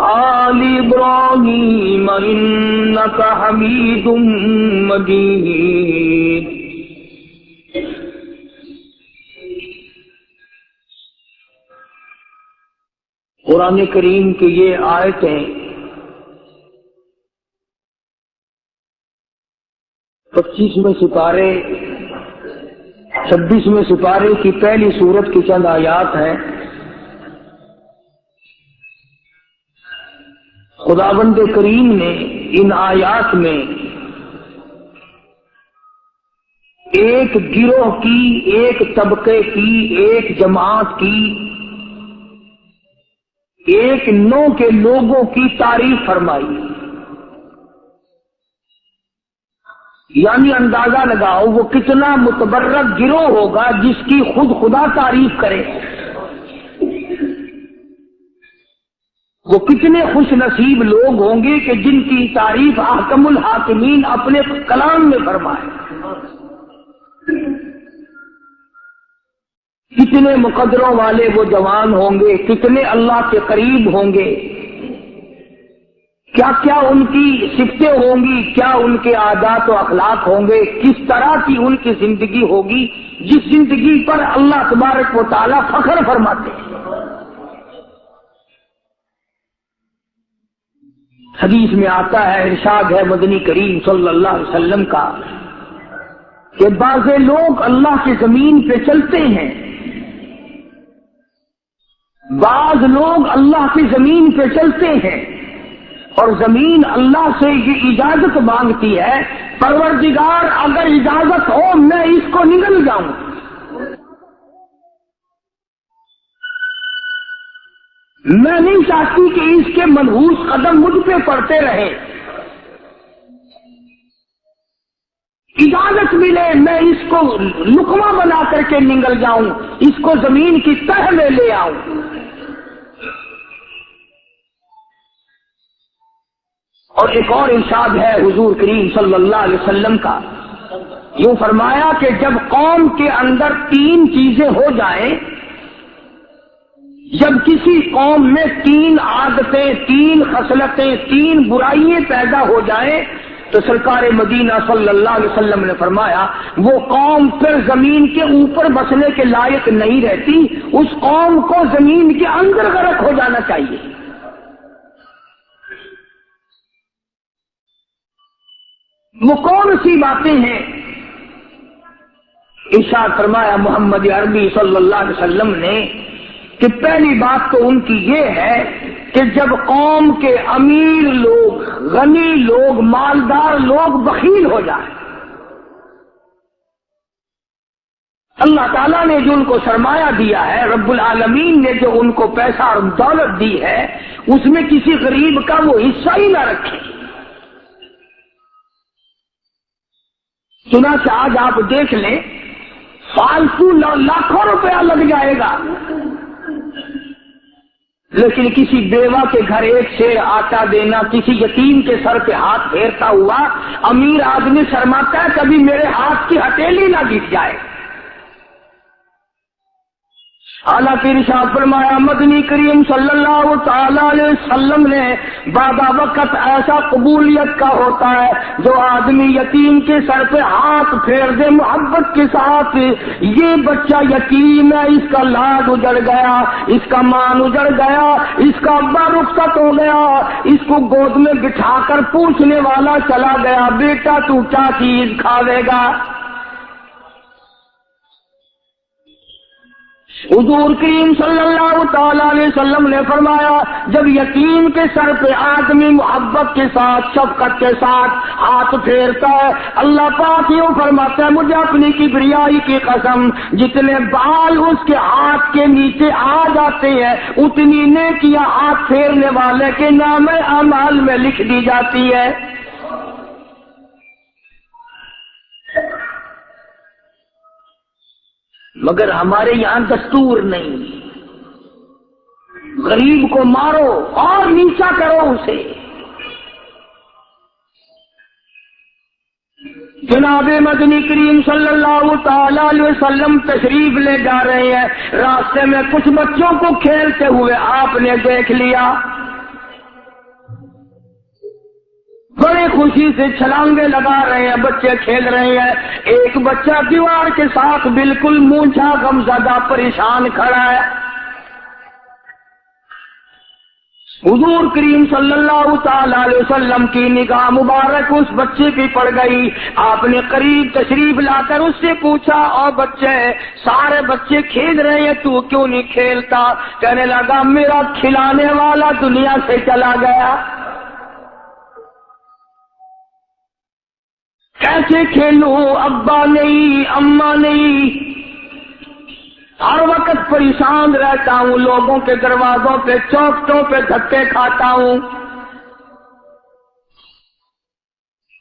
آل ابراہیم انک حمید مجید۔ قرآن کریم کی یہ آیتیں 25ویں سپارے 26ویں سپارے کی پہلی سورت کی چند آیات ہیں۔ خداوند کریم نے ان آیات میں ایک گروہ کی، ایک طبقے کی، ایک جماعت کی، ایک نوع کے لوگوں کی تعریف فرمائی۔ یعنی اندازہ لگاؤ وہ کتنا متبرک گروہ ہوگا جس کی خود خدا تعریف کرے، وہ کتنے خوش نصیب لوگ ہوں گے کہ جن کی تعریف احکم الحاکمین اپنے کلام میں فرمائے۔ کتنے مقدروں والے وہ جوان ہوں گے، کتنے اللہ کے قریب ہوں گے، کیا کیا ان کی صفتیں ہوں گی، کیا ان کے عادات و اخلاق ہوں گے، کس طرح کی ان کی زندگی ہوگی جس زندگی پر اللہ تبارک و تعالی فخر فرماتے ہیں۔ حدیث میں آتا ہے، ارشاد ہے مدنی کریم صلی اللہ علیہ وسلم کا کہ بعض لوگ اللہ کی زمین پہ چلتے ہیں، بعض لوگ اللہ کی زمین پہ چلتے ہیں اور زمین اللہ سے یہ اجازت مانگتی ہے، پروردگار اگر اجازت ہو میں اس کو نگل جاؤں۔ میں نہیں چاہتی کہ اس کے منحوس قدم مجھ پہ پڑتے رہے، اجازت ملے میں اس کو لقمہ بنا کر کے نگل جاؤں، اس کو زمین کی تہ میں لے آؤں۔ اور ایک اور ارشاد ہے حضور کریم صلی اللہ علیہ وسلم کا، یوں فرمایا کہ جب قوم کے اندر 3 چیزیں ہو جائیں، جب کسی قوم میں 3 عادتیں، 3 خصلتیں، 3 برائیاں پیدا ہو جائیں تو سرکار مدینہ صلی اللہ علیہ وسلم نے فرمایا وہ قوم پھر زمین کے اوپر بسنے کے لائق نہیں رہتی، اس قوم کو زمین کے اندر غرق ہو جانا چاہیے۔ وہ کون سی باتیں ہیں؟ ارشاد فرمایا محمد عربی صلی اللہ علیہ وسلم نے کہ پہلی بات تو ان کی یہ ہے کہ جب قوم کے امیر لوگ، غنی لوگ، مالدار لوگ بخیل ہو جائیں، اللہ تعالیٰ نے جو ان کو سرمایہ دیا ہے، رب العالمین نے جو ان کو پیسہ اور دولت دی ہے، اس میں کسی غریب کا وہ حصہ ہی نہ رکھے۔ چنانچہ آج آپ دیکھ لیں فالتو لاکھوں روپیہ لگ جائے گا، لیکن کسی بیوہ کے گھر 1 سیر آٹا دینا، کسی یتیم کے سر پہ ہاتھ پھیرتا ہوا امیر آدمی شرماتا ہے کبھی میرے ہاتھ کی ہتھیلی نہ گر جائے۔ حالانکہ ارشاد فرمایا مدنی کریم صلی اللہ تعالی علیہ وسلم نے بعد وقت ایسا قبولیت کا ہوتا ہے جو آدمی یتیم کے سر پہ ہاتھ پھیر دے محبت کے ساتھ، یہ بچہ یتیم ہے، اس کا لاد اجڑ گیا، اس کا مان اجڑ گیا، اس کا ابا رخصت ہو گیا، اس کو گود میں بٹھا کر پوچھنے والا چلا گیا بیٹا تو کیا چیز کھاوے گا۔ حضور کریم صلی اللہ تعالی علیہ وسلم نے فرمایا جب یتیم کے سر پہ آدمی محبت کے ساتھ، شفقت کے ساتھ ہاتھ پھیرتا ہے، اللہ پاک یوں فرماتا ہے مجھے اپنی کبریائی کی قسم جتنے بال اس کے ہاتھ کے نیچے آ جاتے ہیں اتنی نیکیاں ہاتھ پھیرنے والے کے نام اعمال میں لکھ دی جاتی ہے۔ مگر ہمارے یہاں دستور نہیں، غریب کو مارو اور نیچا کرو اسے۔ جناب مدنی کریم صلی اللہ تعالی علیہ وسلم تشریف لے جا رہے ہیں، راستے میں کچھ بچوں کو کھیلتے ہوئے آپ نے دیکھ لیا، بڑے خوشی سے چھلانگے لگا رہے ہیں، بچے کھیل رہے ہیں. ایک بچہ دیوار کے ساتھ بالکل مونچھا غمزدہ پریشان کھڑا ہے. حضور کریم صلی اللہ تعالی علیہ وسلم کی نگاہ مبارک اس بچے کی پڑ گئی. آپ نے قریب تشریف لا کر اس سے پوچھا، اور بچے، سارے بچے کھیل رہے ہیں، تو کیوں نہیں کھیلتا؟ کہنے لگا، میرا کھلانے والا دنیا سے چلا گیا. کیسے کھیلوں؟ ابا نہیں، اماں نہیں، ہر وقت پریشان رہتا ہوں، لوگوں کے دروازوں پہ چوکھٹوں پہ دھکے کھاتا ہوں.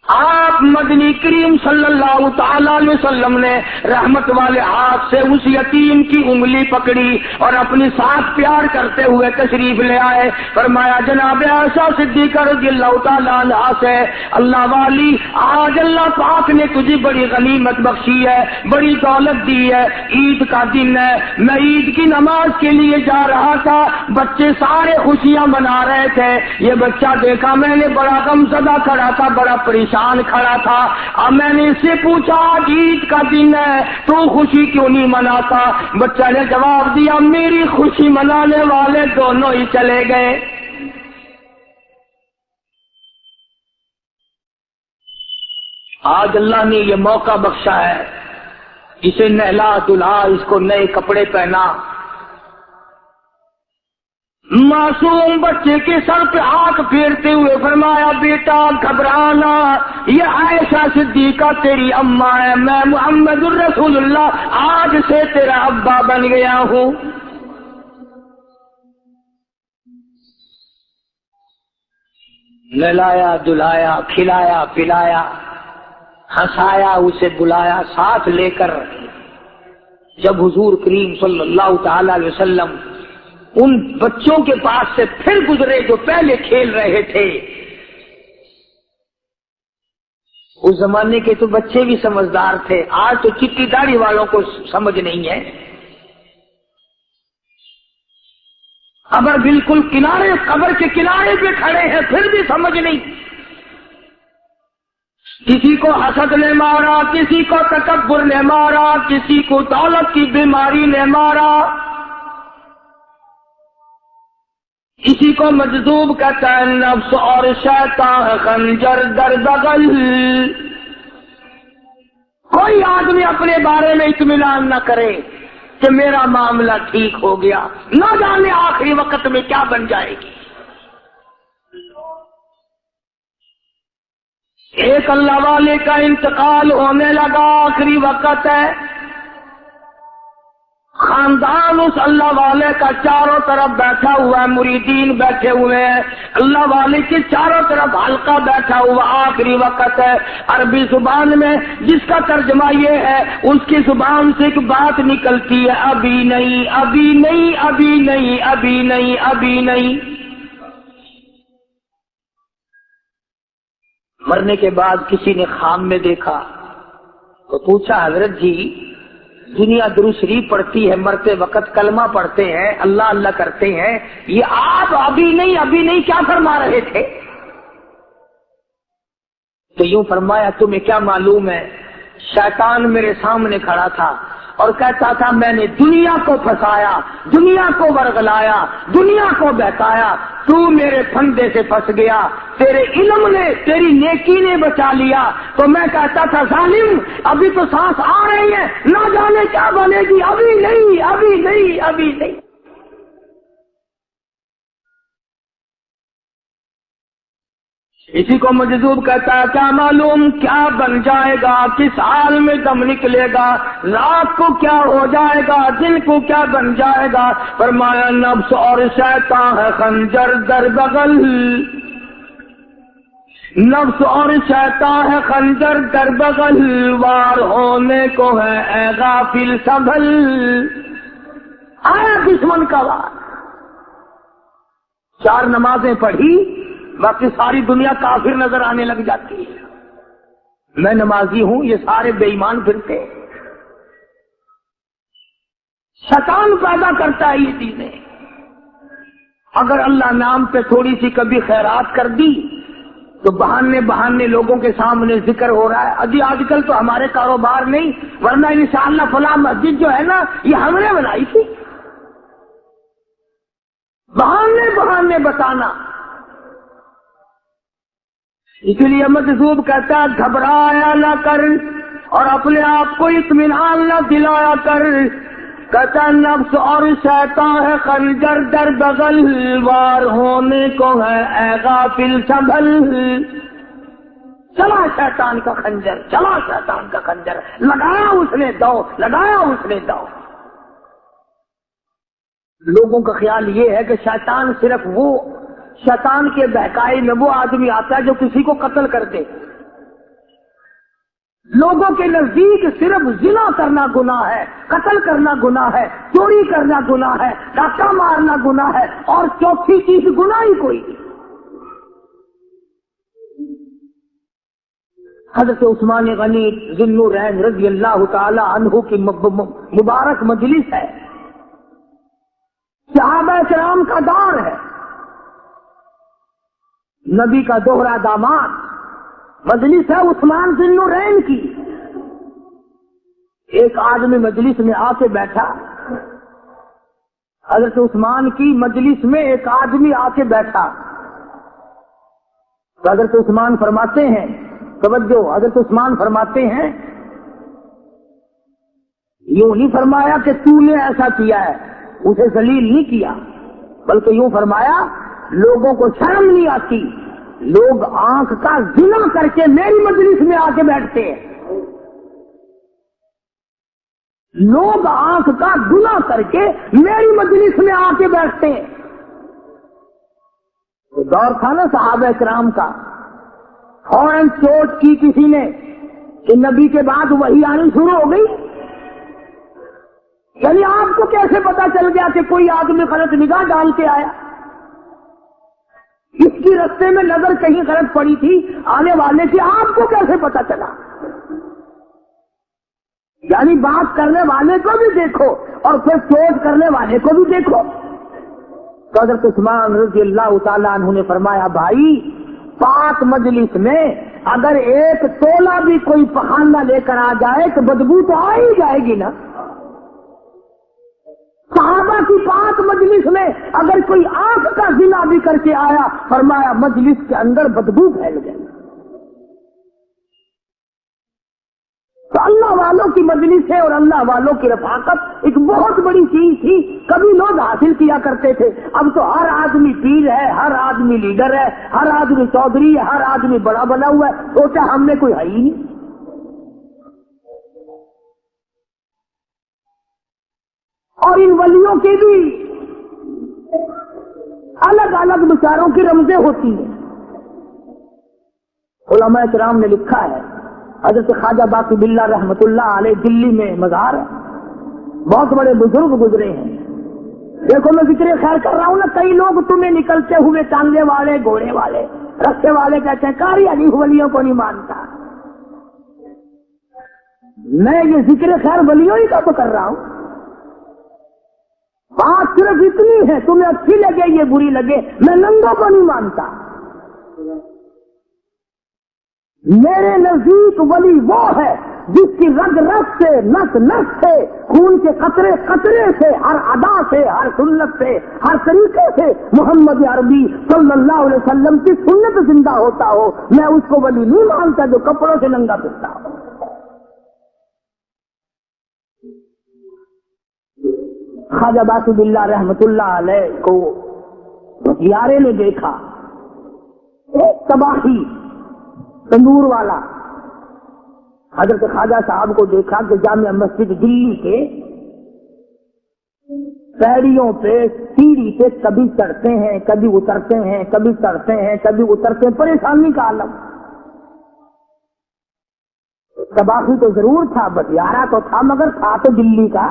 آپ مدنی کریم صلی اللہ تعالی علیہ وسلم نے رحمت والے ہاتھ سے اس یتیم کی انگلی پکڑی اور اپنی ساتھ پیار کرتے ہوئے تشریف لے آئے. فرمایا، جناب عائشہ صدیقہ رضی اللہ تعالی عنہا سے، اللہ والی، آج اللہ پاک نے تجھے بڑی غنیمت بخشی ہے، بڑی دولت دی ہے، عید کا دن ہے، میں عید کی نماز کے لیے جا رہا تھا، بچے سارے خوشیاں منا رہے تھے، یہ بچہ دیکھا میں نے، بڑا غمزدہ کھڑا تھا، بڑا پریشان کھڑا تھا. اب میں نے اس سے پوچھا، عید کا دن ہے، تو خوشی کیوں نہیں مناتا؟ بچہ نے جواب دیا، میری خوشی منانے والے دونوں ہی چلے گئے. آج اللہ نے یہ موقع بخشا ہے، اسے نہلا دلہا، اس کو نئے کپڑے پہنا. معصوم بچے کے سر پہ ہاتھ پھیرتے ہوئے فرمایا، بیٹا گھبرانا، یہ عائشہ صدیقہ تیری اماں ہے، میں محمد الرسول اللہ آج سے تیرا ابا بن گیا ہوں. نہلایا دلایا، کھلایا پلایا، ہنسایا، اسے بلایا ساتھ لے کر. جب حضور کریم صلی اللہ تعالی علیہ وسلم ان بچوں کے پاس سے پھر گزرے جو پہلے کھیل رہے تھے، اس زمانے کے تو بچے بھی سمجھدار تھے، آج تو چٹی داڑھی والوں کو سمجھ نہیں ہے. اگر بالکل کنارے، قبر کے کنارے پہ کھڑے ہیں پھر بھی سمجھ نہیں. کسی کو حسد نے مارا، کسی کو تکبر نے مارا، کسی کو دولت کی بیماری نے مارا، کسی کو مجذوب کہتا ہے نفس اور شیطان ہے خنجر در بغل. کوئی آدمی اپنے بارے میں اطمینان نہ کرے کہ میرا معاملہ ٹھیک ہو گیا، نہ جانے آخری وقت میں کیا بن جائے گی. ایک اللہ والے کا انتقال ہونے لگا، آخری وقت ہے. خاندان اس اللہ والے کا چاروں طرف بیٹھا ہوا ہے، مریدین بیٹھے ہوئے ہیں، اللہ والے کے چاروں طرف حلقہ بیٹھا ہوا، آخری وقت ہے. عربی زبان میں جس کا ترجمہ یہ ہے، اس کی زبان سے ایک بات نکلتی ہے، ابھی نہیں، ابھی نہیں، ابھی نہیں، ابھی نہیں، ابھی نہیں. مرنے کے بعد کسی نے خواب میں دیکھا تو پوچھا، حضرت جی دنیا درود شریف پڑھتی ہے، مرتے وقت کلمہ پڑھتے ہیں، اللہ اللہ کرتے ہیں، یہ آپ ابھی نہیں ابھی نہیں کیا فرما رہے تھے؟ تو یوں فرمایا، تمہیں کیا معلوم ہے، شیطان میرے سامنے کھڑا تھا اور کہتا تھا میں نے دنیا کو پھنسایا، دنیا کو ورغلایا، دنیا کو بہکایا، تو میرے پھندے سے پھنس گیا، تیرے علم نے، تیری نیکی نے بچا لیا. تو میں کہتا تھا ظالم ابھی تو سانس آ رہی ہے، نہ جانے کیا بنے گی، ابھی نہیں، ابھی نہیں، ابھی نہیں. اسی کو مجذوب کہتا ہے، کیا معلوم کیا بن جائے گا، کس حال میں دم نکلے گا، رات کو کیا ہو جائے گا، دن کو کیا بن جائے گا. فرمایا نفس اور شیطان ہے خنجر در بغل، نفس اور شیطان ہے خنجر در بغل، وار ہونے کو ہے اے غافل سنبھل. آیا دشمن کا وار. 4 نمازیں پڑھی، باقی ساری دنیا کافر نظر آنے لگ جاتی ہے. میں نمازی ہوں، یہ سارے بے ایمان پھرتے. شیطان پیدا کرتا ہے یہ چیزیں. اگر اللہ نام پہ تھوڑی سی کبھی خیرات کر دی تو بہانے لوگوں کے سامنے ذکر ہو رہا ہے، ابھی آج کل تو ہمارے کاروبار نہیں، ورنہ انشاءاللہ فلاں مسجد جو ہے نا یہ ہم نے بنائی تھی۔ بہانے بتانا۔ اس لیے مجذوب کہتا ہے گھبرایا نہ کر اور اپنے آپ کو اطمینان نہ دلایا کر، کہتا نفس اور شیطان ہے خنجر در بغل، وار ہونے کو ہے اے غافل سنبھل۔ چلا شیطان کا خنجر، چلا شیطان کا خنجر، لگایا اس نے دو، لگایا اس نے دو۔ لوگوں کا خیال یہ ہے کہ شیطان صرف وہ، شیطان کے بہکائی میں وہ آدمی آتا ہے جو کسی کو قتل کر دے۔ لوگوں کے نزدیک صرف زنا کرنا گناہ ہے، قتل کرنا گناہ ہے، چوری کرنا گناہ ہے، ڈاکہ مارنا گناہ ہے، اور چوتھی چیز گناہ ہی کوئی نہیں۔ حضرت عثمان غنی ذی النورین رضی اللہ تعالی عنہ کی مبارک مجلس ہے، صحابہ کرام کا دور ہے، نبی کا دوہرا داماد، مجلس ہے عثمان ذی النورین کی۔ ایک آدمی مجلس میں آ کے بیٹھا، حضرت عثمان کی مجلس میں ایک آدمی آ کے بیٹھا تو حضرت عثمان فرماتے ہیں، توجہ، حضرت عثمان فرماتے ہیں یوں نہیں فرمایا کہ تو نے ایسا کیا ہے، اسے ذلیل نہیں کیا، بلکہ یوں فرمایا لوگوں کو شرم نہیں آتی، لوگ آنکھ کا زنا کر کے میری مجلس میں آ کے بیٹھتے ہیں، لوگ آنکھ کا گناہ کر کے میری مجلس میں آ کے بیٹھتے ہیں۔ تو دور تھا نا صحابہ کرام کا، فوراً چوٹ کی کسی نے کہ نبی کے بعد وحی آنی شروع ہو گئی، یعنی آپ کو کیسے پتا چل گیا کہ کوئی آدمی غلط نگاہ ڈال کے آیا؟ اس کی رستے میں نظر کہیں غلط پڑی تھی آنے والے کی، آپ کو کیسے پتا چلا؟ یعنی بات کرنے والے کو بھی دیکھو اور پھر چوٹ کرنے والے کو بھی دیکھو۔ تو حضرت عثمان رضی اللہ تعالیٰ عنہ نے فرمایا بھائی، پاک مجلس میں اگر ایک تولا بھی کوئی پخانہ لے کر آ جائے تو بدبو تو آ ہی جائے گی نا۔ صحابہ کی پاک مجلس میں اگر کوئی آنکھ کا زنا بھی کر کے آیا، فرمایا مجلس کے اندر بدبو پھیل گئی۔ تو اللہ والوں کی مجلس ہے اور اللہ والوں کی رفاقت ایک بہت بڑی چیز تھی، کبھی لوگ حاصل کیا کرتے تھے، اب تو ہر آدمی پیر ہے، ہر آدمی لیڈر ہے، ہر آدمی چودھری ہے، ہر آدمی بڑا بنا ہوا ہے، سوچا ہم نے کوئی ہے ہی نہیں۔ اور ان ولیوں کی بھی الگ الگ بیچاروں کی رمزیں ہوتی ہیں۔ علماء کرام نے لکھا ہے، حضرت خواجہ باقی باللہ رحمت اللہ علیہ دلی میں مزار ہے، بہت بڑے بزرگ گزرے ہیں۔ دیکھو میں ذکر خیر کر رہا ہوں نا، کئی لوگ تمہیں نکلتے ہوئے ٹانگے والے، گھوڑے والے، رکھے والے کہتے ہیں کاری علی ولیوں کو نہیں مانتا۔ میں یہ ذکر خیر ولیوں ہی کا تو کر رہا ہوں۔ بات صرف اتنی ہے، تمہیں اچھی لگے یہ بری لگے، میں ننگوں کو نہیں مانتا۔ میرے نزدیک ولی وہ ہے جس کی رگ رگ سے، نس نس سے، خون کے قطرے قطرے سے، ہر ادا سے، ہر سنت سے، ہر طریقے سے محمد عربی صلی اللہ علیہ وسلم کی سنت زندہ ہوتا ہو۔ میں اس کو ولی نہیں مانتا جو کپڑوں سے ننگا پھرتا ہو۔ خواجہ باقی باللہ رحمت اللہ علیہ کو ہتھیارے نے دیکھا، ایک تباہی تندور والا، حضرت خواجہ صاحب کو دیکھا کہ جامع مسجد دلی کے پیڑیوں پہ سیڑھی پہ کبھی چڑھتے ہیں، کبھی اترتے ہیں، کبھی چڑھتے ہیں، کبھی اترتے ہیں، پریشانی کا عالم۔ تباہی تو ضرور تھا، بٹیارہ تو تھا، مگر تھا تو دلی کا۔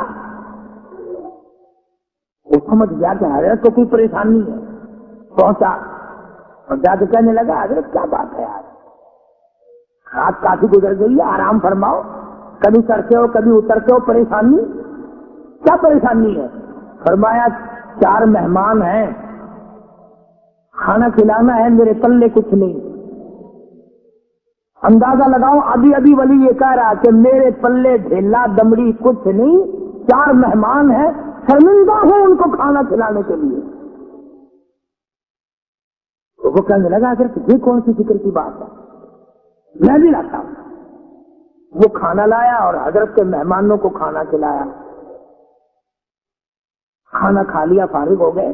وہ سمجھ گیا کہ حضرت کو کوئی پریشانی ہے، پہنچا اور جا کے کہنے لگا حضرت کیا بات ہے یار، رات کافی گزر گئی ہے، آرام فرماؤ، کبھی چڑھتے ہو کبھی اترتے ہو، پریشانی کیا پریشانی ہے؟ فرمایا 4 مہمان ہیں، کھانا کھلانا ہے، میرے پلے کچھ نہیں، اندازہ لگاؤ، ابھی ابھی ولی یہ کہہ رہا کہ میرے پلے ڈھیلا دمڑی کچھ نہیں، 4 مہمان ہیں، شرمندہ ہوں ان کو کھانا کھلانے کے لیے. تو وہ کہنے لگا اگر یہ کون سی فکر کی بات ہے، میں بھی لاتا ہوں. وہ کھانا لایا اور حضرت کے مہمانوں کو کھانا کھلایا. کھانا کھا لیا، فارغ ہو گئے.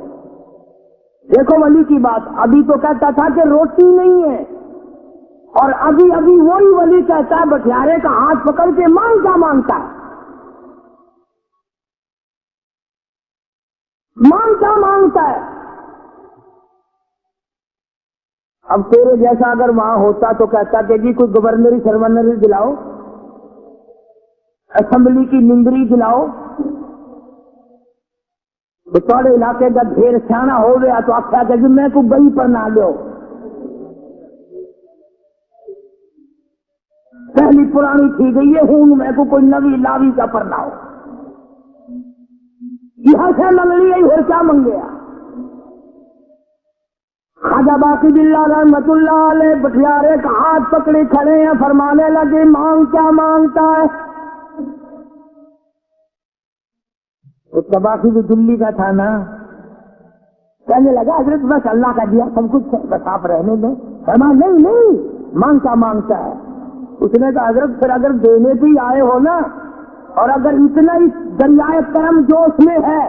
دیکھو ولی کی بات، ابھی تو کہتا تھا کہ روٹی نہیں ہے، اور ابھی ابھی وہی ولی کہتا ہے بٹیارے کا ہاتھ پکڑ کے مانگ کیا مانگتا ہے، مانگ کیا مانگتا ہے. اب تیرے جیسا اگر وہاں ہوتا تو کہتا کہ جی کوئی گورنری سرونری دلاؤ، اسمبلی کی ممبری دلاؤ. تو تھوڑے علاقے کا ڈھیر سیاح ہو گیا تو آپ کیا کہ جی میں کو گئی پر نہ لو، پہلی پرانی تھی گئی ہے ہوں میں کو کوئی نوی لاوی کا پر نہ ہو. یہاں سے منگ لی اور کیا منگیا. خواجہ باقی باللہ رحمت اللہ علیہ بٹیارے کا ہاتھ پکڑے کھڑے ہیں، فرمانے لگے مانگ کیا مانگتا ہے. اس کا باقی بھی دلی کا تھا نا، کہنے لگا حضرت بس اللہ کا دیا سب کچھ بس آپ رہنے دیں. فرمایا نہیں نہیں، مانگ کیا مانگتا ہے. اس نے کہا حضرت پھر اگر دینے بھی آئے ہو نا، اور اگر اتنا ہی دریائے کرم جوش میں ہے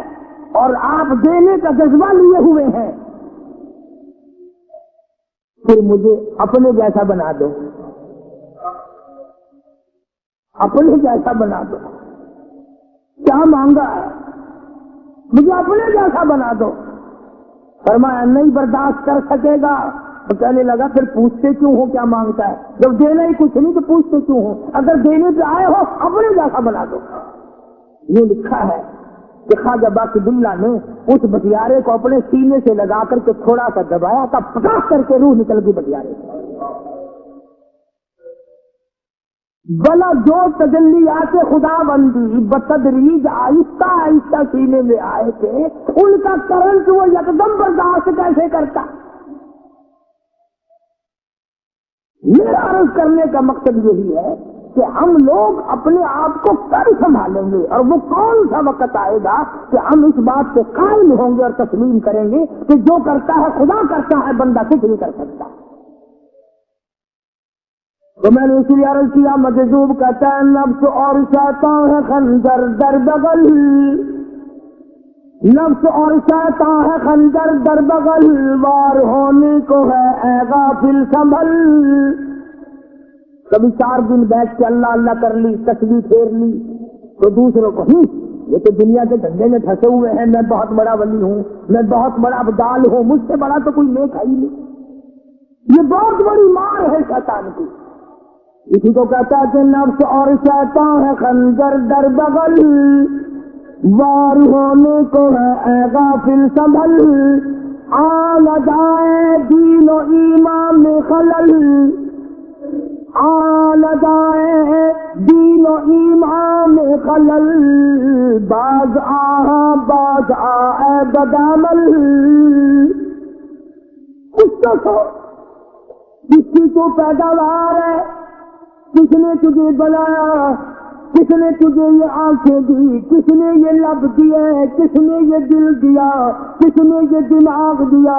اور آپ دینے کا جذبہ لیے ہوئے ہیں، پھر مجھے اپنے جیسا بنا دو، اپنے جیسا بنا دو. کیا مانگا ہے؟ مجھے اپنے جیسا بنا دو. فرمایا نہیں برداشت کر سکے گا. تو کہنے لگا پھر پوچھتے کیوں ہو کیا مانگتا ہے، جب دینا ہی کچھ نہیں تو پوچھتے کیوں ہو، اگر دینے پہ آئے ہو اپنے جیسا بنا دو. یہ لکھا ہے کہ خواجہ باقی باللہ نے اس بٹیارے کو اپنے سینے سے لگا کر کے تھوڑا سا دبایا تھا، پٹاخ کر کے روح نکل گئی بٹیارے سے. بلا جو تجلیات خدا بندی بتدریج آہستہ آہستہ سینے میں آئے تھے، ان کا کرنٹ وہ یکدم برداشت کیسے کرتا. میرا عرض کرنے کا مقصد یہی ہے کہ ہم لوگ اپنے آپ کو کر سنبھالیں گے، اور وہ کون سا وقت آئے گا کہ ہم اس بات پہ قائم ہوں گے اور تسلیم کریں گے کہ جو کرتا ہے خدا کرتا ہے، بندہ کچھ نہیں کر سکتا. تو میں نے اسی لیے عرض کیا، مجذوب کہتا ہے نفس اور شیطان ہے خنجر در بغل، نفس اور شیطان ہے خنجر در بغل، وار ہونے کو ہے اے غافل سنبھل. کبھی 4 دن بیٹھ کے اللہ اللہ کر لی، تسبیح پھیر لی، تو دوسروں کو یہ تو دنیا کے دھندے میں پھنسے ہوئے ہیں، میں بہت بڑا ولی ہوں، میں بہت بڑا ابدال ہوں، مجھ سے بڑا تو کوئی نیک ہے ہی نہیں. یہ بہت بڑی مار ہے شیطان کی. اسی کو کہتا ہے کہ نفس اور شیطان ہے خنجر در بغل، وار ہونے کو ہے اے غافل سنبھل. آ نہ جائے دین و ایمان میں خلل، آ نہ جائے دین و ایمان میں خلل، باز آ اے بدعمل. اس کو جس کی تو پیداوار ہے، کس نے تجھے بنایا، کس نے تجھے یہ آنکھیں دی، کس نے یہ لب دیے، کس نے یہ دل دیا، کس نے یہ دماغ دیا،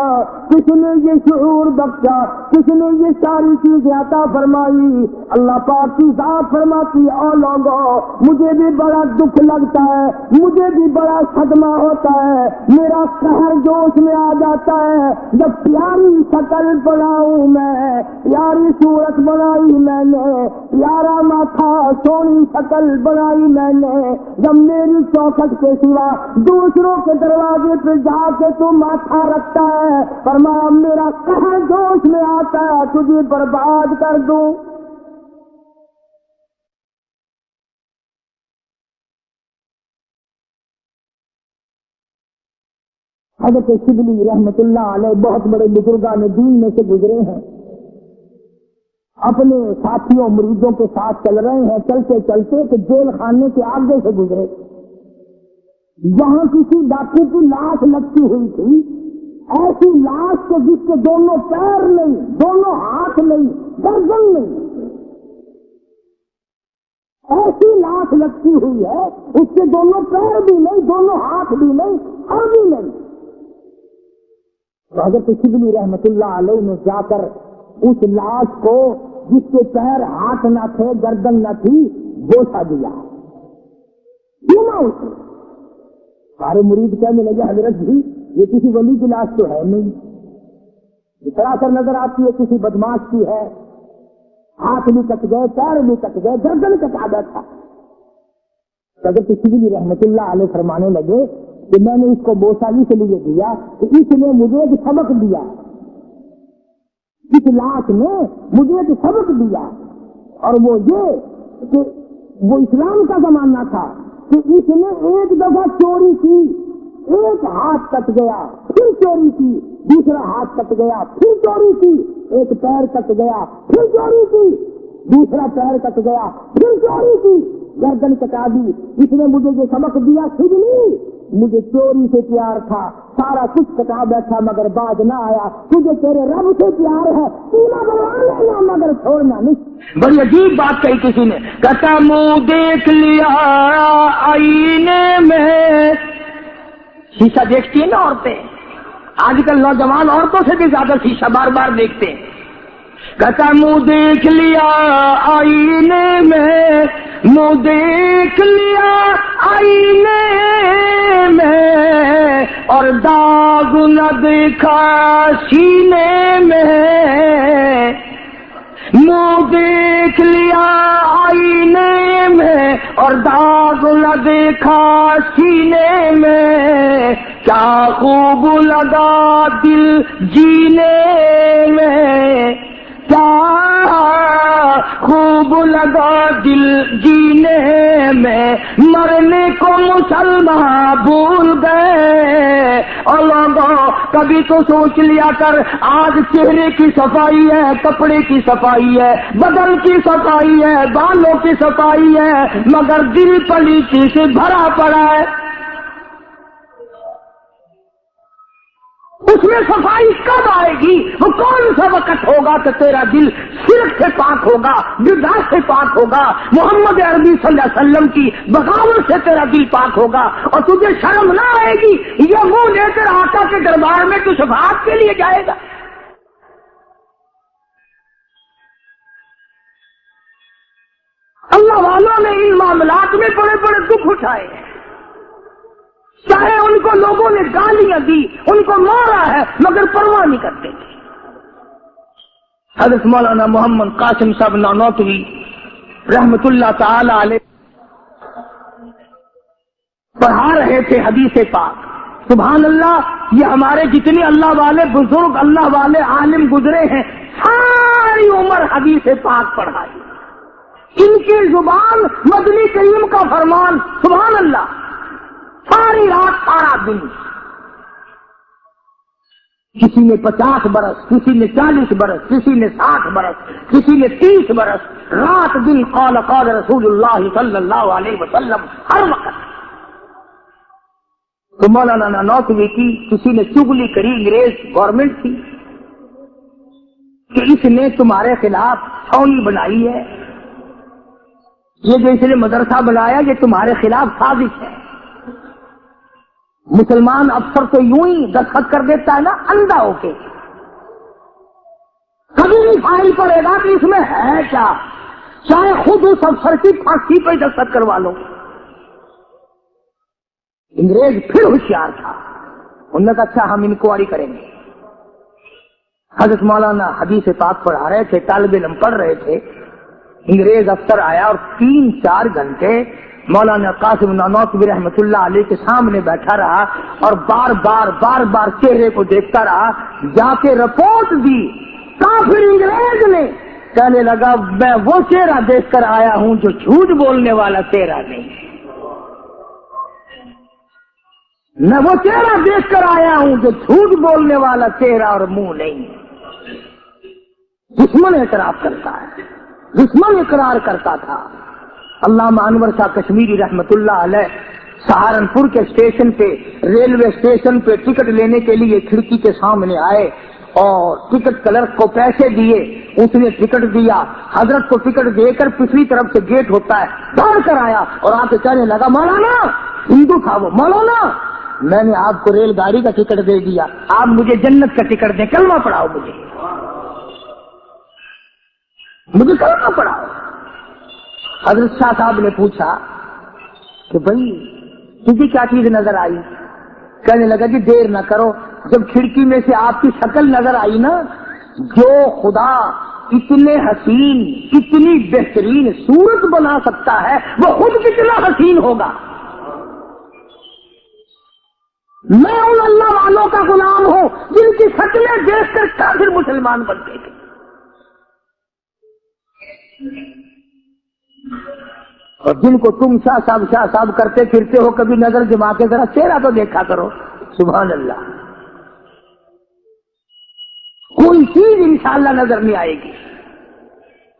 کس نے یہ شعور بخشا، کس نے یہ ساری چیزیں عطا فرمائی. اللہ پاک کی ذات فرماتی ہے او لوگوں مجھے بھی بڑا دکھ لگتا ہے، مجھے بھی بڑا صدمہ ہوتا ہے، میرا قہر جوش میں آ جاتا ہے جب پیاری شکل بناؤں میں، پیاری صورت بنائی میں نے، پیارا ماتھا سونی شکل بنائی میں نے، جب میری چوکھٹ کے سوا دوسروں کے دروازے پہ جا کے تو ماتھا رکھتا ہے، فرمایا میرا قہر جوش میں آتا ہے تجھے برباد کر دوں. حضرت شبلی رحمت اللہ علیہ بہت بڑے بزرگان دین میں سے گزرے ہیں، اپنے ساتھیوں مریدوں کے ساتھ چل رہے ہیں، چلتے چلتے کہ جیل خانے کے آگے سے گزرے، وہاں کسی ڈاکو کی لاش لٹکی ہوئی تھی، ایسی لاش کے جس کے دونوں پیر نہیں، دونوں ہاتھ نہیں، گردن نہیں، ایسی لاش لگتی ہوئی ہے، اس کے دونوں پیر بھی نہیں، دونوں ہاتھ بھی نہیں، سر بھی نہیں. تو حضرت شبلی رحمت اللہ علیہ نے جا کر اس لاش کو جس کے پیر ہاتھ نہ تھے، گردن نہ تھی، بوسا دیا. کیوں اسے سارے مرید کہنے لگے حضرت جی یہ کسی ولی کی لاش تو ہے نہیں، سراسر نظر آتی ہے کسی بدماش کی ہے. ہاتھ بھی کٹ گئے، پیر بھی کٹ گئے، گردن کٹا بیٹھا. حضرت شبلی رحمت اللہ علیہ فرمانے لگے کہ میں نے اس کو بوسا اس لیے دیا کہ اس نے مجھے ایک سبق دیا، اس لاش نے مجھے ایک سبق دیا، اور وہ یہ کہ وہ اسلام کا زمانہ تھا کہ اس نے ایک دفعہ چوری کی، ایک ہاتھ کٹ گیا، پھر چوری کی، دوسرا ہاتھ کٹ گیا، پھر چوری کی، ایک پیر کٹ گیا، پھر چوری کی، دوسرا پیر کٹ گیا، پھر چوری کی، گردن کٹا دی. اس نے مجھے جو سبق دیا نہیں، مجھے چوری سے پیار تھا، سارا کچھ کٹا بیٹھا مگر باز نہ آیا. تجھے تیرے رب سے پیار ہے، سینا بنوا لینا مگر چھوڑنا نہیں. بڑی عجیب بات کہی کسی نے، کہتا منہ دیکھ لیا آئینے میں. شیشہ دیکھتی ہیں نا عورتیں، آج کل نوجوان عورتوں سے بھی زیادہ شیشہ بار بار دیکھتے ہیں. کہتا منہ دیکھ لیا آئینے میں، منہ دیکھ لیا آئینے میں، اور داغ نہ دیکھا سینے میں. منہ دیکھ لیا آئینے میں اور داغ نہ دیکھا سینے میں، کیا خوب لگا دل جینے میں، کیا خوب لگا دل جینے میں. مرنے کو مسلمان بھول گئے. اور لوگوں کبھی تو سوچ لیا کر، آج چہرے کی صفائی ہے، کپڑے کی صفائی ہے، بدن کی صفائی ہے، بالوں کی صفائی ہے، مگر دل پلیتی سے بھرا پڑا ہے. اس میں صفائی کب آئے گی؟ وہ کون سا وقت ہوگا کہ تیرا دل شرک سے پاک ہوگا، بدعت سے پاک ہوگا، محمد عربی صلی اللہ علیہ وسلم کی بغاوت سے تیرا دل پاک ہوگا، اور تجھے شرم نہ آئے گی یہ منہ لے کر آقا کے دربار میں تو شفاعت کے لیے جائے گا. اللہ والوں نے ان معاملات میں بڑے بڑے دکھ اٹھائے ہیں، چاہے ان کو لوگوں نے گالیاں دی، ان کو مارا ہے، مگر پرواہ نہیں کرتے تھے. حضرت مولانا محمد قاسم صاحب نانوتوی رحمت اللہ تعالی علیہ پڑھا رہے تھے حدیث پاک. سبحان اللہ، یہ ہمارے جتنے اللہ والے بزرگ، اللہ والے عالم گزرے ہیں، ساری عمر حدیث پاک پڑھائی. ان کی زبان مدنی کریم کا فرمان. سبحان اللہ، ساری رات سارا دن. کسی نے 50 برس، کسی نے 40 برس، کسی نے 60 برس، کسی نے 30 برس، رات دن قال قال رسول اللہ صلی اللہ علیہ وسلم ہر وقت. تو مولانا نانوتوی کی کسی نے چغلی کری، انگریز گورنمنٹ تھی کہ اس نے تمہارے خلاف چھاؤنی بنائی ہے، یہ جو اس نے مدرسہ بنایا یہ تمہارے خلاف سازش ہے. مسلمان افسر تو یوں ہی دستخط کر دیتا ہے نا اندھا ہو کے، کبھی نہیں فائل پڑے گا کہ اس میں ہے کیا، چاہے خود اس افسر کی پھانسی پہ دستخط کروا لو. انگریز پھر ہوشیار تھا، انہوں نے کہا اچھا ہم انکوائری کریں گے. حضرت مولانا حدیث پاک پڑھا رہے تھے، طالب علم پڑھ رہے تھے، انگریز افسر آیا اور 3-4 گھنٹے مولانا قاسم نانوتوی رحمت اللہ علیہ کے سامنے بیٹھا رہا اور بار بار چہرے کو دیکھتا رہا. جا کے رپورٹ دی کافر انگریز نے، کہنے لگا میں وہ چہرہ دیکھ کر آیا ہوں جو جھوٹ بولنے والا چہرہ نہیں، میں وہ چہرہ دیکھ کر آیا ہوں جو جھوٹ بولنے والا چہرہ اور منہ نہیں. دشمن اعتراف کرتا ہے، دشمن اقرار کرتا تھا. علامہ انور شاہ کشمیری رحمت اللہ علیہ سہارنپور کے اسٹیشن پہ، ریلوے اسٹیشن پہ ٹکٹ لینے کے لیے کھڑکی کے سامنے آئے اور ٹکٹ کلرک کو پیسے دیے، اس نے ٹکٹ دیا، حضرت کو ٹکٹ دے کر پچھلی طرف سے گیٹ ہوتا ہے، دوڑ کر آیا اور آ کے کہنے لگا مولانا، ہندو تھا وہ، مولانا میں نے آپ کو ریل گاڑی کا ٹکٹ دے دیا، آپ مجھے جنت کا ٹکٹ دیں، کلمہ پڑھاؤ مجھے کلمہ پڑھاؤ۔ حضرت شاہ صاحب نے پوچھا کہ بھائی تجھے کیا چیز نظر آئی؟ کہنے لگا کہ دیر نہ کرو، جب کھڑکی میں سے آپ کی شکل نظر آئی نا، جو خدا اتنے حسین اتنی بہترین صورت بنا سکتا ہے وہ خود کتنا حسین ہوگا۔ میں ان اللہ والوں کا غلام ہوں جن کی شکلیں دیکھ کر کافر مسلمان بنتے تھے، اور جن کو تم شاہ صاحب کرتے پھرتے ہو، کبھی نظر جما کے ذرا چہرہ تو دیکھا کرو۔ سبحان اللہ، کوئی چیز انشاءاللہ نظر نہیں آئے گی۔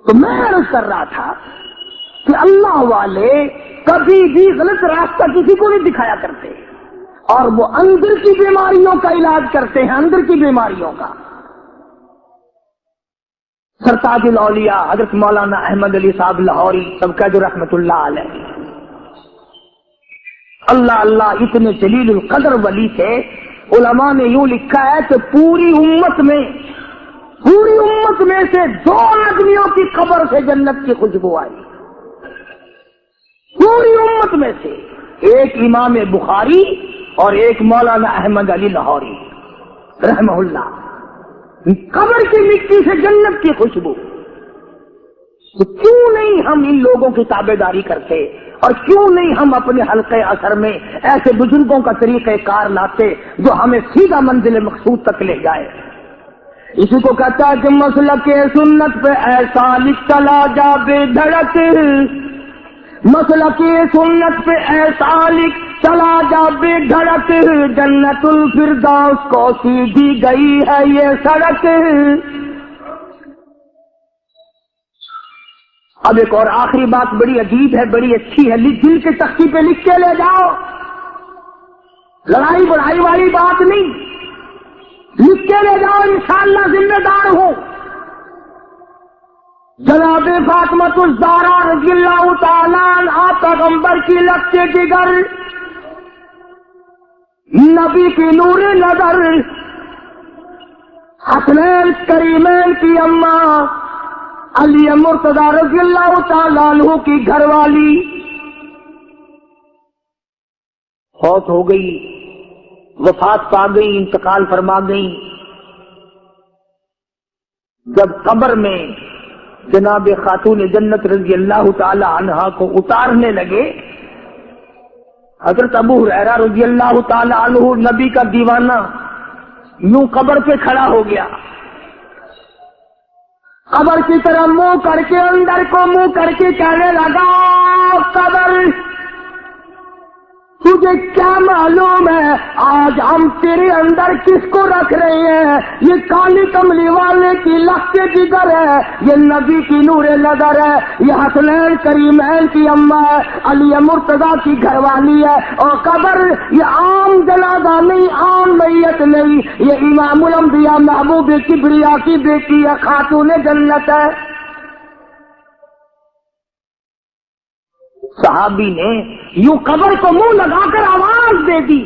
تو میں عرض کر رہا تھا کہ اللہ والے کبھی بھی غلط راستہ کسی کو نہیں دکھایا کرتے، اور وہ اندر کی بیماریوں کا علاج کرتے ہیں، اندر کی بیماریوں کا۔ سرتاج الاولیاء حضرت مولانا احمد علی صاحب لاہوری سب کا جو رحمت اللہ علیہ، اللہ اللہ اتنے جلیل القدر ولی تھے، علماء نے یوں لکھا ہے کہ پوری امت میں سے 2 آدمیوں کی قبر سے جنت کی خوشبو آئی، پوری امت میں سے، ایک امام بخاری اور ایک مولانا احمد علی لاہوری رحمہ اللہ، قبر کی مٹی سے جنت کی خوشبو۔ تو کیوں نہیں ہم ان لوگوں کی تابع داری کرتے، اور کیوں نہیں ہم اپنے حلقے اثر میں ایسے بزرگوں کا طریقہ کار لاتے جو ہمیں سیدھا منزل مقصود تک لے جائے۔ اسی کو کہتا ہے کہ مسلک سنت پہ ایسا لکھ چلا جا بے دھڑک، مسلک سنت پہ ایسا لکھ چلا جا بے دھڑک، جنت الفردوس کو سیدھی گئی ہے یہ سڑک۔ اب ایک اور آخری بات بڑی عجیب ہے، بڑی اچھی ہے، دل کے تختی پہ لکھ کے لے جاؤ، لڑائی بڑھائی والی بات نہیں، لکھ کے لے جاؤ، انشاءاللہ ذمہ دار ہوں۔ جناب فاطمۃ الزہرا رضی اللہ تعالیٰ عنہا پیغمبر کی لگتے جگر، نبی کی نور نظر، حسنین کریمین کی اماں علی مرتضی رضی اللہ تعالیٰ عنہ کی گھر والی فوت ہو گئی، وفات پا گئی، انتقال فرما گئی۔ جب قبر میں جناب خاتون جنت رضی اللہ تعالی عنہا کو اتارنے لگے، حضرت ابو ہریرہ رضی اللہ تعالی عنہ نبی کا دیوانہ یوں قبر پہ کھڑا ہو گیا، قبر کی طرح منہ کر کے، اندر کو منہ کر کے کہنے لگا، قبر تجھے کیا معلوم ہے آج ہم تیرے اندر کس کو رکھ رہے ہیں؟ یہ کالی کملی والے کی لختے جگر ہے، یہ نبی کی نور نظر ہے، یہ حسنین کریمین کی اماں ہے، علی مرتضی کی گھر والی ہے، اور قبر یہ عام جنازہ نہیں، عام میت نہیں، یہ امام الانبیاء محبوب کبریا کی بیٹی ہے، خاتون جنت ہے۔ صحابی نے یوں قبر کو منہ لگا کر آواز دے دی۔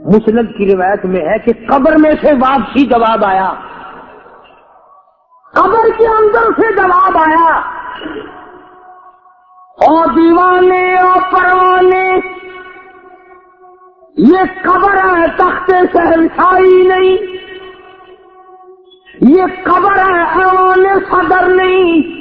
مسند کی روایت میں ہے کہ قبر میں سے واپسی جواب آیا، قبر کے اندر سے جواب آیا، اور دیوانے اور پروانے، یہ قبر ہے تخت شہنشاہی نہیں، یہ قبر ہے ایوان صدر نہیں،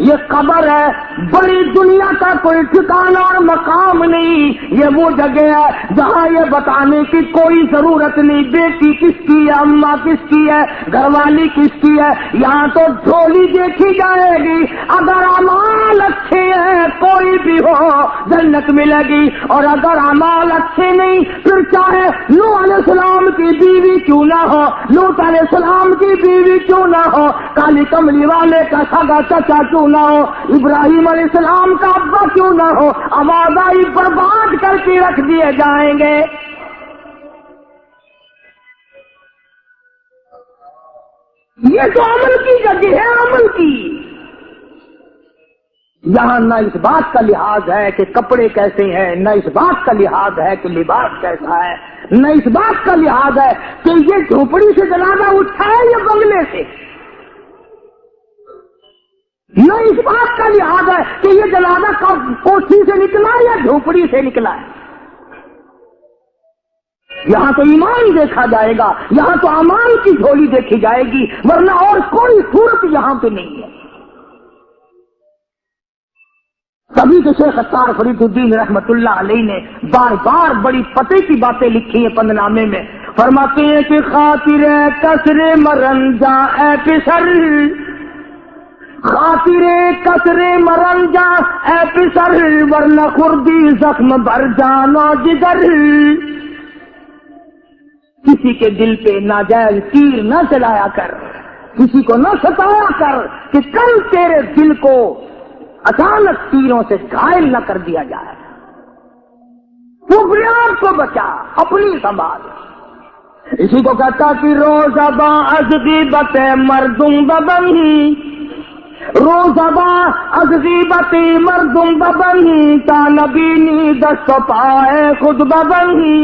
یہ قبر ہے بڑی دنیا کا کوئی ٹھکانہ اور مقام نہیں، یہ وہ جگہ ہے جہاں یہ بتانے کی کوئی ضرورت نہیں بیٹی کس کی ہے، اماں کس کی ہے، گھر والی کس کی ہے، یہاں تو جھولی دیکھی جائے گی، اگر اعمال اچھے ہیں کوئی بھی ہو جنت ملے گی، اور اگر اعمال اچھے نہیں پھر چاہے نوح علیہ السلام کی بیوی کیوں نہ ہو، لوط علیہ السلام کی بیوی کیوں نہ ہو، کالی کملی والے کا سگا چچا کیوں نہ ہو، ابراہیم علیہ السلام کا ابا کیوں نہ ہو، آواز آئی برباد کر کے رکھ دیے جائیں گے۔ یہ تو عمل کی جگہ ہے، عمل کی۔ یہاں نہ اس بات کا لحاظ ہے کہ کپڑے کیسے ہیں، نہ اس بات کا لحاظ ہے کہ لباس کیسا ہے، نہ اس بات کا لحاظ ہے کہ یہ جھوپڑی سے جنازہ اٹھا ہے یا بنگلے سے، نہ اس بات کا لحاظ ہے کہ یہ جنازہ کوٹھی سے نکلا یا جھوپڑی سے نکلا ہے۔ یہاں تو ایمان دیکھا جائے گا، یہاں تو اعمال کی جھولی دیکھی جائے گی، ورنہ اور کوئی صورت یہاں پہ نہیں ہے۔ تبھی تو شیخ ستار فرید الدین رحمت اللہ علیہ نے بار بار بڑی پتے کی باتیں لکھی ہیں پند نامے میں، فرماتے ہیں کہ خاطر کسر مرنجا اے پسر، خاطر کسر مرنجا اے پسر، ورنہ خردی زخم بر جانا جگر۔ کسی کے دل پہ ناجائز تیر نہ چلایا کر، کسی کو نہ ستایا کر کہ کل تیرے دل کو اچانک تیروں سے گھائل نہ کر دیا جائے۔ تو اپنے آپ کو بچا، اپنی سنبھال۔ اسی کو کہتا کہ روزہ با از غیبت مردم ببنی، روزہ با از غیبت مردم ببنی، تا نبینی دست پائے خود ببنی۔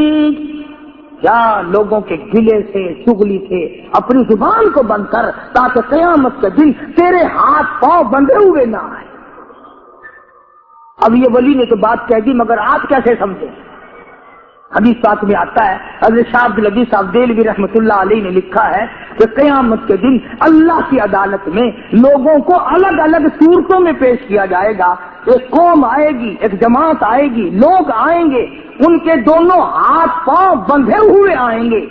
کیا لوگوں کے گلے سے چغلی سے اپنی زبان کو بند کر، تاکہ قیامت کے دن تیرے ہاتھ پاؤں بندھے ہوئے نہ آئے۔ اب یہ ولی نے تو بات کہہ دی، مگر آپ کیسے سمجھیں؟ حدیث پاک میں آتا ہے، حضرت شاہ عبد العزیز صاحب دہلوی رحمۃ اللہ علیہ نے لکھا ہے کہ قیامت کے دن اللہ کی عدالت میں لوگوں کو الگ الگ صورتوں میں پیش کیا جائے گا۔ ایک قوم آئے گی، ایک جماعت آئے گی، لوگ آئیں گے، ان کے دونوں ہاتھ پاؤں بندھے ہوئے آئیں گے،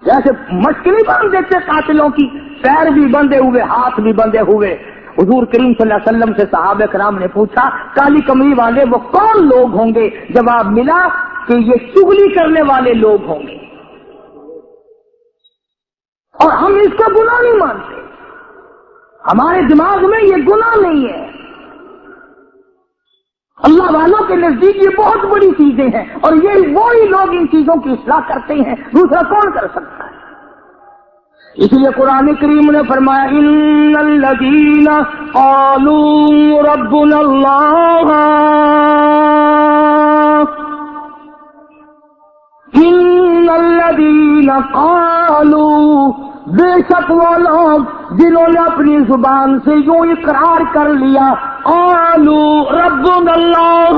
جیسے مشکلیں باندھ دیتے قاتلوں کی، پیر بھی بندھے ہوئے، ہاتھ بھی بندھے ہوئے۔ حضور کریم صلی اللہ علیہ وسلم سے صحابہ کرام نے پوچھا کالی کمری والے وہ کون لوگ ہوں گے؟ جواب ملا کہ یہ چغلی کرنے والے لوگ ہوں گے، اور ہم اس کو گناہ نہیں مانتے، ہمارے دماغ میں یہ گناہ نہیں ہے۔ اللہ والوں کے نزدیک یہ بہت بڑی چیزیں ہیں، اور یہ وہی لوگ ان چیزوں کی اصلاح کرتے ہیں، دوسرا کون کر سکتا ہے؟ اس لیے قرآن کریم نے فرمایا ان الذین قالوا ربنا اللہ، ان الذین قالوا، بے شک وہ لوگ جنہوں نے اپنی زبان سے یوں اقرار کر لیا، قالوا ربنا اللہ،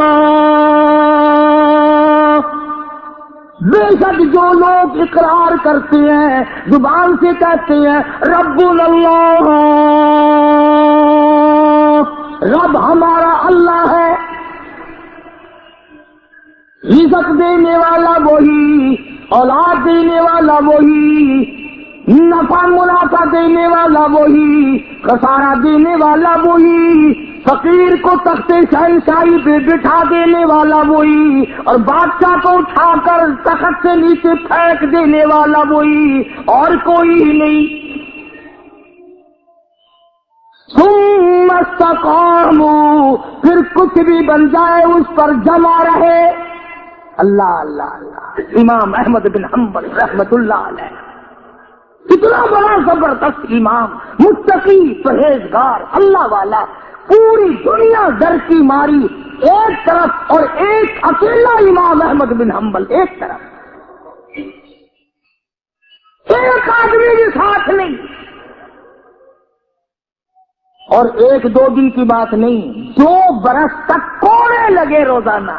بے شک جو لوگ اقرار کرتے ہیں، زبان سے کہتے ہیں ربنا اللہ، رب ہمارا اللہ ہے، رزق دینے والا وہی، اولاد دینے والا وہی، نفع منافع دینے والا وہی، خسارہ دینے والا وہی، فقیر کو تخت شہنشاہی پہ بٹھا دینے والا وہی، اور بادشاہ کو اٹھا کر تخت سے نیچے پھینک دینے والا وہی، اور کوئی ہی نہیں۔ ثم استقاموا، پھر کچھ بھی بن جائے اس پر جمع رہے۔ اللہ اللہ اللہ، امام احمد بن حنبل رحمت اللہ علیہ، اتنا بڑا زبردست امام، متقی، پرہیزگار، اللہ والا، پوری دنیا در کی ماری ایک طرف، اور ایک اکیلا امام احمد بن حنبل ایک طرف، ایک آدمی بھی ساتھ نہیں، اور ایک دو دن کی بات نہیں، 2 برس تک کوڑے لگے روزانہ،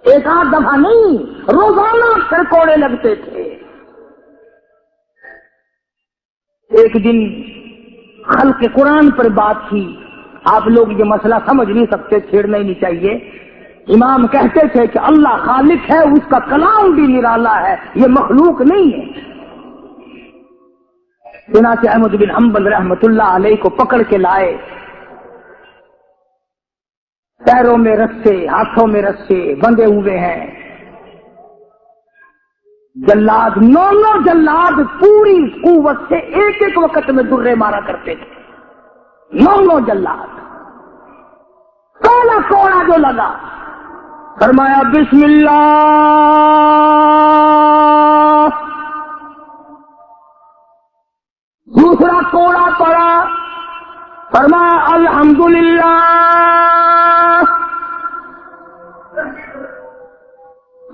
ایک آدھ دفعہ نہیں، روزانہ پھر کوڑے لگتے تھے۔ ایک دن خلق قرآن پر بات کی، آپ لوگ یہ مسئلہ سمجھ نہیں سکتے، چھیڑنا ہی نہیں چاہیے۔ امام کہتے تھے کہ اللہ خالق ہے، اس کا کلام بھی نرالا ہے، یہ مخلوق نہیں ہے۔ چنانچہ احمد بن حنبل رحمت اللہ علیہ کو پکڑ کے لائے، پیروں میں رسے، ہاتھوں میں رسے بندھے ہوئے ہیں، جلاد 9 جلاد پوری قوت سے ایک ایک وقت میں درے مارا کرتے تھے، 9 جلاد۔ پہلا کوڑا جو لگا، فرمایا بسم اللہ، دوسرا کوڑا پڑا، فرمایا الحمدللہ۔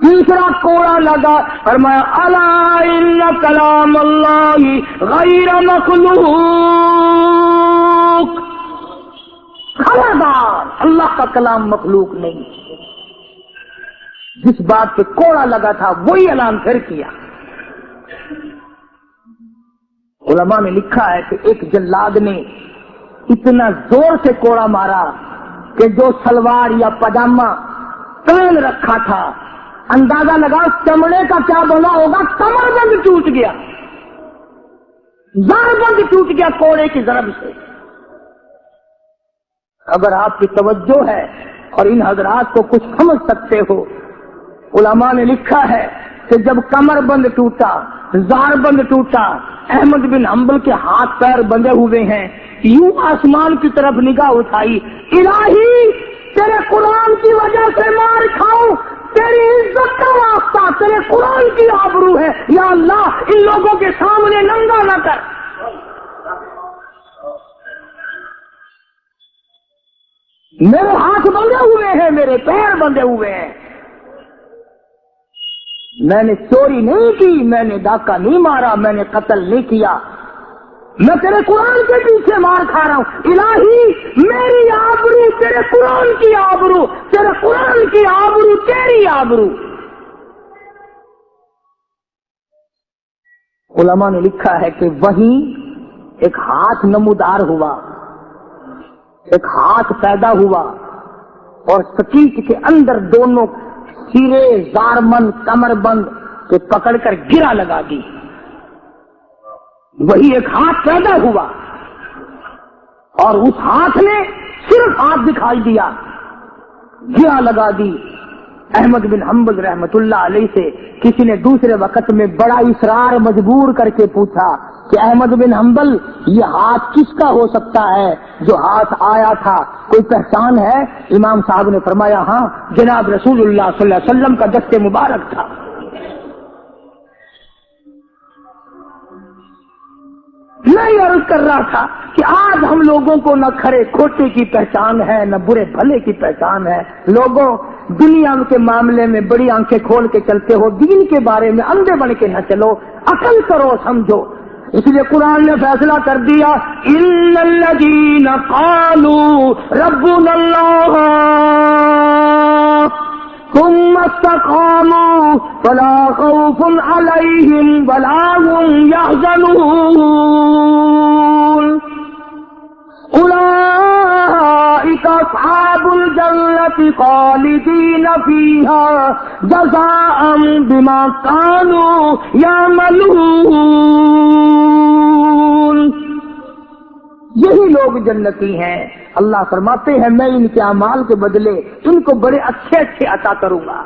تیسرا کوڑا لگا، فرمایا الا ان کلام اللہ غیر مخلوق، خبردار اللہ کا کلام مخلوق نہیں۔ جس بات پہ کوڑا لگا تھا وہی اعلان پھر کیا۔ علماء نے لکھا ہے کہ ایک جلاد نے اتنا زور سے کوڑا مارا کہ جو سلوار یا پاجامہ پہن رکھا تھا، اندازہ لگا چمڑے کا کیا بنا ہوگا، کمر بند ٹوٹ گیا، زار بند ٹوٹ گیا کوڑے کی ضرب سے۔ اگر آپ کی توجہ ہے اور ان حضرات کو کچھ سمجھ سکتے ہو، علماء نے لکھا ہے کہ جب کمر بند ٹوٹا، زار بند ٹوٹا، احمد بن حنبل کے ہاتھ پیر بندھے ہوئے ہیں، یوں آسمان کی طرف نگاہ اٹھائی، الہی تیرے قرآن کی وجہ سے مار کھاؤں، تیری عزت کا واسطہ، تیرے قرآن کی آبرو ہے، یا اللہ ان لوگوں کے سامنے ننگا نہ کر۔ میرے ہاتھ بندھے ہوئے ہیں، میرے پیر بندھے ہوئے ہیں، میں نے چوری نہیں کی، میں نے ڈاکہ نہیں مارا، میں نے قتل نہیں کیا، میں تیرے قرآن کے پیچھے مار کھا رہا ہوں، الہی میری آبرو تیرے قرآن کی آبرو، تیرے قرآن کی آبرو تیری آبرو۔ علماء نے لکھا ہے کہ وہیں ایک ہاتھ نمودار ہوا، ایک ہاتھ پیدا ہوا اور سکیٹ کے اندر دونوں سرے زار مند کمر بند کو پکڑ کر گرا لگا دی۔ وہی ایک ہاتھ پیدا ہوا اور اس ہاتھ نے صرف ہاتھ دکھائی دیا، گرا لگا دی۔ احمد بن حنبل رحمت اللہ علیہ سے کسی نے دوسرے وقت میں بڑا اصرار مجبور کر کے پوچھا کہ احمد بن حنبل یہ ہاتھ کس کا ہو سکتا ہے جو ہاتھ آیا تھا، کوئی پہچان ہے؟ امام صاحب نے فرمایا ہاں، جناب رسول اللہ صلی اللہ علیہ وسلم کا دست مبارک تھا۔ میں یہ عرض کر رہا تھا کہ آج ہم لوگوں کو نہ کھرے کھوٹے کی پہچان ہے، نہ برے بھلے کی پہچان ہے۔ لوگوں دنیا کے معاملے میں بڑی آنکھیں کھول کے چلتے ہو، دین کے بارے میں اندھے بن کے نہ چلو، عقل کرو، سمجھو۔ اس لیے قرآن نے فیصلہ کر دیا، ان الذین قالوا ربنا اللہ ثم استقاموا فلا خوف علیہم ولا هم يحزنون اولئک اصحاب الجنة خالدین فیہا جزاء بما كانوا یعملون۔ یہی لوگ جنتی ہیں، اللہ فرماتے ہیں میں ان کے اعمال کے بدلے ان کو بڑے اچھے اچھے عطا کروں گا۔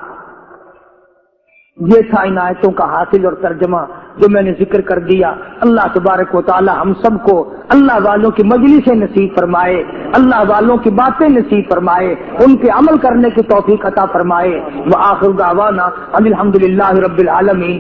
یہ تھا ان آیتوں کا حاصل اور ترجمہ جو میں نے ذکر کر دیا۔ اللہ تبارک و تعالی ہم سب کو اللہ والوں کی مجلس نصیب فرمائے، اللہ والوں کی باتیں نصیب فرمائے، ان کے عمل کرنے کی توفیق عطا فرمائے۔ وآخر دعوانا ان الحمدللہ رب العالمین۔